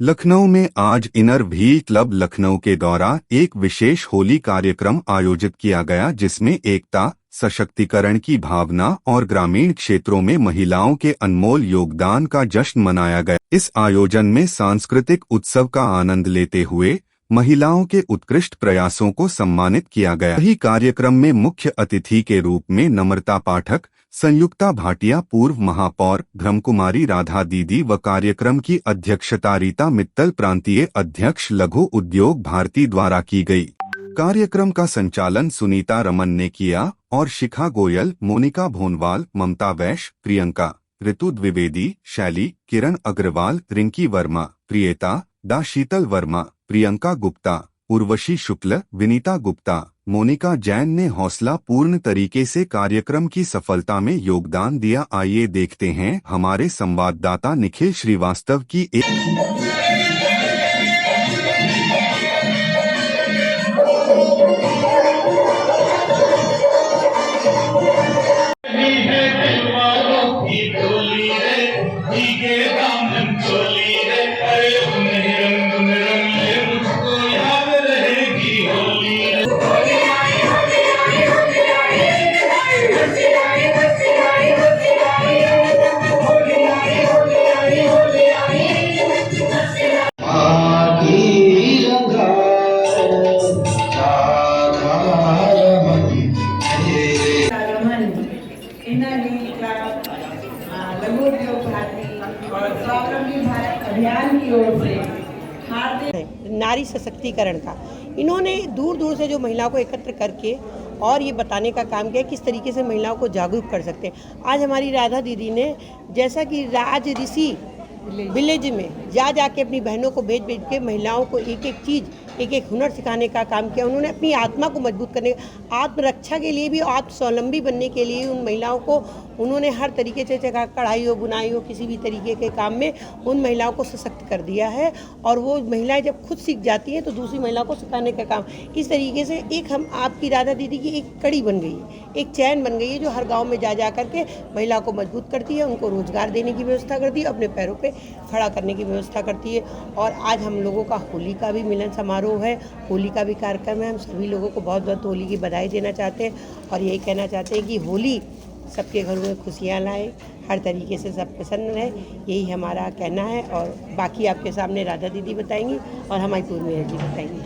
लखनऊ में आज inner wheel club Lucknow के द्वारा एक विशेष होली कार्यक्रम आयोजित किया गया, जिसमें एकता, सशक्तिकरण की भावना और ग्रामीण क्षेत्रों में महिलाओं के अनमोल योगदान का जश्न मनाया गया। इस आयोजन में सांस्कृतिक उत्सव का आनंद लेते हुए महिलाओं के उत्कृष्ट प्रयासों को सम्मानित किया गया। यही कार्यक्रम में मुख्य अतिथि के रूप में नम्रता पाठक, संयुक्ता भाटिया, पूर्व महापौर ब्रह्मकुमारी राधा दीदी व कार्यक्रम की अध्यक्षता रीता मित्तल, प्रांतीय अध्यक्ष लघु उद्योग भारती द्वारा की गई। कार्यक्रम का संचालन सुनीता रमन ने किया और शिखा गोयल, मोनिका भोनवाल, ममता वैश्य, प्रियंका, ऋतु द्विवेदी, शैली, किरण अग्रवाल, रिंकी वर्मा, प्रियता, डा शीतल वर्मा, प्रियंका गुप्ता, उर्वशी शुक्ल, विनीता गुप्ता, मोनिका जैन ने हौसला पूर्ण तरीके से कार्यक्रम की सफलता में योगदान दिया। आइए देखते हैं हमारे संवाददाता निखिल श्रीवास्तव की एक लघु उद्योग भारती और स्वावलंबी भारत अभियान की ओर से नारी सशक्तिकरण का इन्होंने दूर दूर से जो महिलाओं को एकत्र करके और ये बताने का काम किया किस तरीके से महिलाओं को जागरूक कर सकते हैं। आज हमारी राधा दीदी ने जैसा कि राज ऋषि विलेज में जाके अपनी बहनों को भेज के महिलाओं को एक एक चीज़, एक एक हुनर सिखाने का काम किया। उन्होंने अपनी आत्मा को मजबूत करने, आत्मरक्षा के लिए भी, आत्मस्वावलंबी बनने के लिए उन महिलाओं को उन्होंने हर तरीके से, चाहे कढ़ाई हो, बुनाई हो, किसी भी तरीके के काम में उन महिलाओं को सशक्त कर दिया है। और वो महिलाएं जब खुद सीख जाती हैं तो दूसरी महिलाओं को सिखाने का काम, इस तरीके से एक हम आपकी राधा दीदी की एक कड़ी बन गई है, एक चैन बन गई है, जो हर गाँव में जा करके महिलाओं को मजबूत करती है, उनको रोजगार देने की व्यवस्था करती है, अपने पैरों पर खड़ा करने की व्यवस्था करती है। और आज हम लोगों का होली का भी मिलन समारोह है, होली का भी कार्यक्रम है। हम सभी लोगों को बहुत बहुत होली की बधाई देना चाहते हैं और यही कहना चाहते हैं कि होली सबके घरों में खुशियाँ लाए, हर तरीके से सब प्रसन्न रहे, यही हमारा कहना है। और बाकी आपके सामने राधा दीदी बताएंगी और हमारी पूर्व मेयर जी बताएंगी।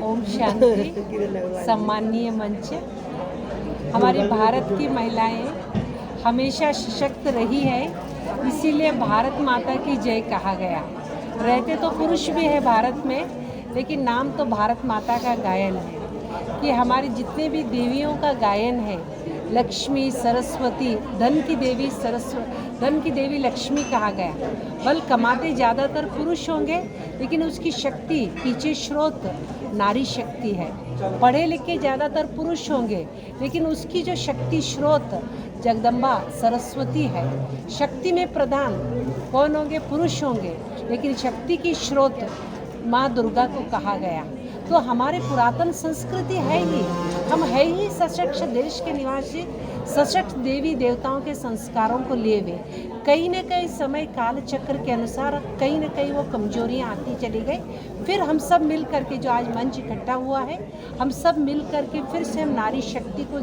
ओम शांति। सम्माननीय मंच, हमारी भारत की महिलाएं हमेशा सशक्त रही है, इसीलिए भारत माता की जय कहा गया। रहते तो पुरुष भी है भारत में, लेकिन नाम तो भारत माता का गायन है कि हमारे जितने भी देवियों का गायन है, लक्ष्मी, सरस्वती, धन की देवी धन की देवी लक्ष्मी कहा गया। बल कमाते ज़्यादातर पुरुष होंगे, लेकिन उसकी शक्ति पीछे स्रोत नारी शक्ति है। पढ़े लिखे ज़्यादातर पुरुष होंगे, लेकिन उसकी जो शक्ति स्रोत जगदम्बा सरस्वती है। शक्ति में प्रधान कौन होंगे? पुरुष होंगे, लेकिन शक्ति की स्रोत माँ दुर्गा को कहा गया। तो हमारे पुरातन संस्कृति है ही, हम है ही सशक्त देश के निवासी, सशक्त देवी देवताओं के संस्कारों को लिए हुए। कहीं न कहीं समय काल चक्र के अनुसार कहीं न कहीं वो कमजोरियाँ आती चली गई। फिर हम सब मिल करके, जो आज मंच इकट्ठा हुआ है, हम सब मिल करके फिर से हम नारी शक्ति को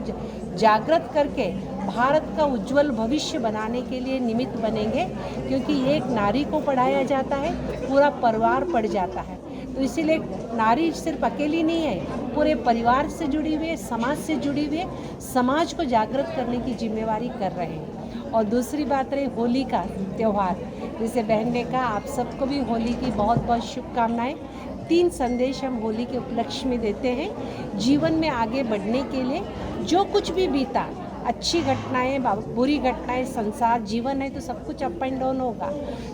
जागृत करके भारत का उज्जवल भविष्य बनाने के लिए निमित्त बनेंगे। क्योंकि एक नारी को पढ़ाया जाता है, पूरा परिवार पढ़ जाता है। तो इसीलिए नारी सिर्फ अकेली नहीं है, पूरे परिवार से जुड़ी हुई है, समाज से जुड़ी हुई है, समाज को जागृत करने की जिम्मेवारी कर रहे हैं। और दूसरी बात रही होली का त्यौहार, जैसे बहन ने कहा, आप सबको भी होली की बहुत बहुत शुभकामनाएं। 3 संदेश हम होली के उपलक्ष्य में देते हैं। जीवन में आगे बढ़ने के लिए जो कुछ भी बीता, अच्छी घटनाएं, बुरी घटनाएं, संसार जीवन है तो सब कुछ अप एंड डाउन होगा।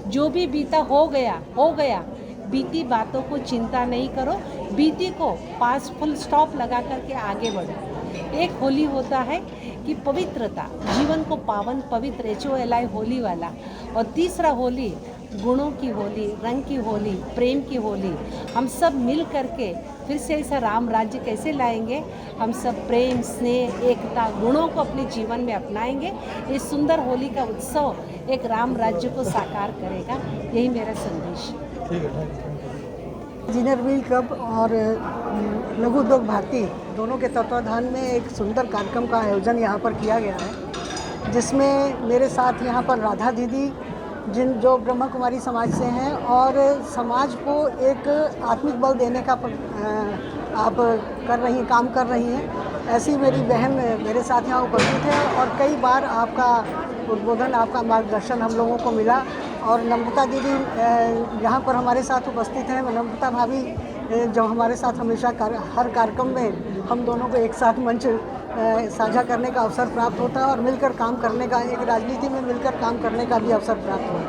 जो भी बीता हो गया। बीती बातों को चिंता नहीं करो, बीती को पास फुल स्टॉप लगा करके आगे बढ़ो। एक होली होता है कि पवित्रता, जीवन को पावन पवित्र HOLI होली वाला। और तीसरा होली गुणों की होली, रंग की होली, प्रेम की होली। हम सब मिल करके फिर से ऐसा राम राज्य कैसे लाएंगे? हम सब प्रेम, स्नेह, एकता, गुणों को अपने जीवन में अपनाएंगे। इस सुंदर होली का उत्सव एक राम राज्य को साकार करेगा। यही मेरा संदेश है। इंजीनियर व्हील क्लब और लघु उद्योग भारती दोनों के तत्वाधान में एक सुंदर कार्यक्रम का आयोजन यहाँ पर किया गया है, जिसमें मेरे साथ यहाँ पर राधा दीदी जो ब्रह्मा कुमारी समाज से हैं और समाज को एक आत्मिक बल देने का आप काम कर रही हैं। ऐसी मेरी बहन मेरे साथ यहाँ उपस्थित है और कई बार आपका उद्बोधन, आपका मार्गदर्शन हम लोगों को मिला। और नम्रता दीदी यहाँ पर हमारे साथ उपस्थित हैं। नम्रता भाभी जो हमारे साथ हमेशा हर कार्यक्रम में हम दोनों को एक साथ मंच साझा करने का अवसर प्राप्त होता है और मिलकर काम करने का, एक राजनीति में मिलकर काम करने का भी अवसर प्राप्त हुआ।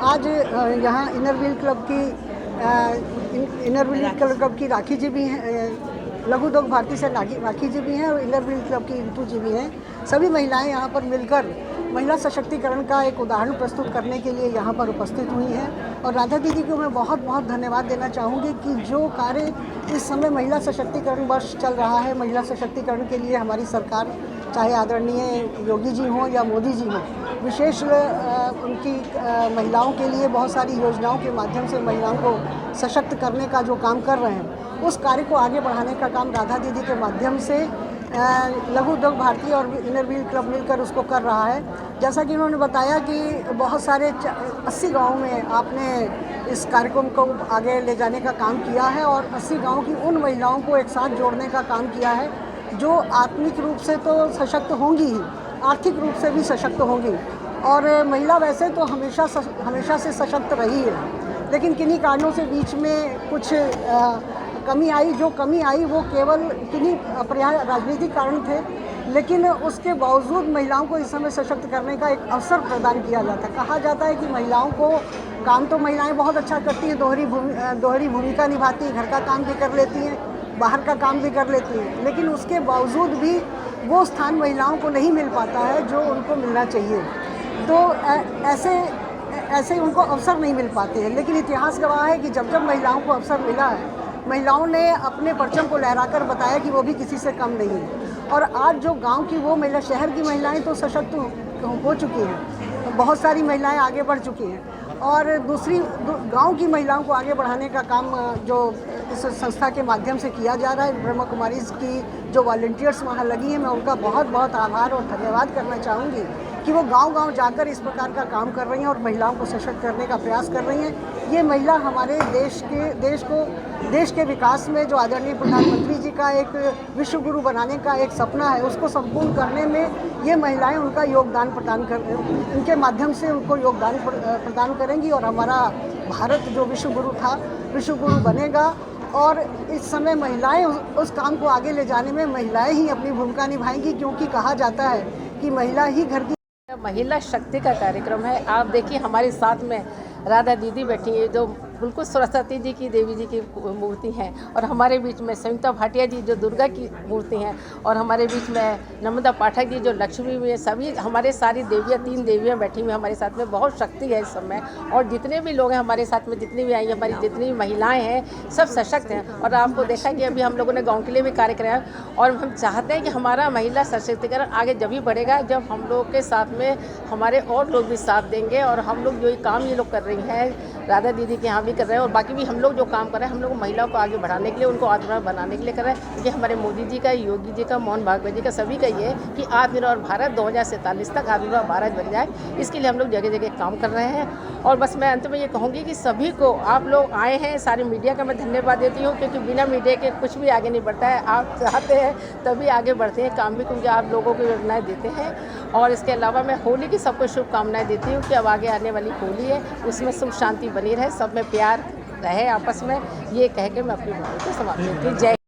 आज यहाँ इनर व्हील क्लब की राखी जी भी हैं, लघु उद्योग भारती से राखी जी भी हैं और इनर व्हील क्लब की इंटू जी भी हैं। सभी महिलाएं यहाँ पर मिलकर महिला सशक्तिकरण का एक उदाहरण प्रस्तुत करने के लिए यहाँ पर उपस्थित हुई हैं। और राधा दीदी को मैं बहुत बहुत धन्यवाद देना चाहूँगी कि जो कार्य इस समय महिला सशक्तिकरण वर्ष चल रहा है, महिला सशक्तिकरण के लिए हमारी सरकार, चाहे आदरणीय योगी जी हों या मोदी जी हों, विशेष उनकी महिलाओं के लिए बहुत सारी योजनाओं के माध्यम से महिलाओं को सशक्त करने का जो काम कर रहे हैं, उस कार्य को आगे बढ़ाने का काम राधा दीदी के माध्यम से लघु उद्योग भारती और इनर व्हील क्लब मिलकर उसको कर रहा है। जैसा कि उन्होंने बताया कि बहुत सारे 80 गाँव में आपने इस कार्यक्रम को आगे ले जाने का काम किया है और 80 गाँव की उन महिलाओं को एक साथ जोड़ने का काम किया है जो आत्मिक रूप से तो सशक्त होंगी ही, आर्थिक रूप से भी सशक्त होंगी। और महिला वैसे तो हमेशा से सशक्त रही है, लेकिन किन्हीं कारणों से बीच में कुछ कमी आई। जो कमी आई वो केवल किन्हीं अपरिहार्य राजनीतिक कारण थे, लेकिन उसके बावजूद महिलाओं को इस समय सशक्त करने का एक अवसर प्रदान किया जाता है। कहा जाता है कि महिलाओं को काम तो महिलाएं बहुत अच्छा करती हैं, दोहरी भूमिका निभाती हैं, घर का काम भी कर लेती हैं, बाहर का काम भी कर लेती हैं, लेकिन उसके बावजूद भी वो स्थान महिलाओं को नहीं मिल पाता है जो उनको मिलना चाहिए। तो ऐसे उनको अवसर नहीं मिल पाते हैं। लेकिन इतिहास गवाह है कि जब जब महिलाओं को अवसर मिला है, महिलाओं ने अपने परचम को लहराकर बताया कि वो भी किसी से कम नहीं है। और आज जो गांव की वो महिला, शहर की महिलाएं तो सशक्त हो चुकी हैं, बहुत सारी महिलाएं आगे बढ़ चुकी हैं। और दूसरी गांव की महिलाओं को आगे बढ़ाने का काम जो इस संस्था के माध्यम से किया जा रहा है, ब्रह्मा कुमारीज़ की जो वॉलंटियर्स वहाँ लगी हैं, मैं उनका बहुत बहुत आभार और धन्यवाद करना चाहूँगी कि वो गांव-गांव जाकर इस प्रकार का काम कर रही हैं और महिलाओं को सशक्त करने का प्रयास कर रही हैं। ये महिला हमारे देश के विकास में जो आदरणीय प्रधानमंत्री जी का एक विश्व गुरु बनाने का एक सपना है, उसको संपूर्ण करने में ये महिलाएं उनका योगदान उनके माध्यम से उनको योगदान प्रदान करेंगी और हमारा भारत जो विश्व गुरु था, विश्व गुरु बनेगा। और इस समय महिलाएं उस काम को आगे ले जाने में महिलाएं ही अपनी भूमिका निभाएंगी, क्योंकि कहा जाता है कि महिला ही घर की महिला शक्ति का कार्यक्रम है। आप देखिए हमारे साथ में राधा दीदी बैठी है जो बिल्कुल सरस्वती जी की, देवी जी की मूर्ति हैं, और हमारे बीच में संयुक्ता भाटिया जी जो दुर्गा की मूर्ति हैं, और हमारे बीच में नम्रता पाठक जी जो लक्ष्मी में, सभी हमारे सारी देवियाँ, 3 देवियाँ बैठी हुई हमारे साथ में। बहुत शक्ति है इस समय, और जितने भी लोग हैं हमारे साथ में, जितनी भी आई हमारी जितनी भी महिलाएँ हैं, सब सशक्त हैं। और आपको देखा कि अभी हम लोगों ने गाँव के लिए भी कार्य कराया, और हम चाहते हैं कि हमारा महिला सशक्तिकरण आगे जब भी बढ़ेगा जब हम लोग के साथ में हमारे और लोग भी साथ देंगे। और हम लोग जो काम ये लोग कर रही हैं, राधा दीदी के यहाँ भी कर रहे हैं, और बाकी भी हम लोग जो काम कर रहे हैं, हम लोग महिलाओं को आगे बढ़ाने के लिए, उनको आत्मनिर्भर बनाने के लिए कर रहे हैं। क्योंकि हमारे मोदी जी का, योगी जी का, मोहन भागवत जी का, सभी का ये है कि आत्मनिर्भर भारत 2047 तक आत्मनिर्भर भारत बन जाए। इसके लिए हम लोग जगह जगह काम कर रहे हैं। और बस मैं अंत में ये कहूँगी कि सभी को, आप लोग आए हैं, सारी मीडिया का मैं धन्यवाद देती हूँ, क्योंकि बिना मीडिया के कुछ भी आगे नहीं बढ़ता है। आप चाहते हैं तभी आगे बढ़ते हैं काम भी, क्योंकि आप लोगों को योजनाएँ देते हैं। और इसके अलावा मैं होली की सबको शुभकामनाएँ देती हूँ कि अब आगे आने वाली होली है, उसमें सुख शांति बनी रहे, सब में प्यार रहे आपस में। ये कह के मैं अपनी बात को समाप्त करती हूँ। जय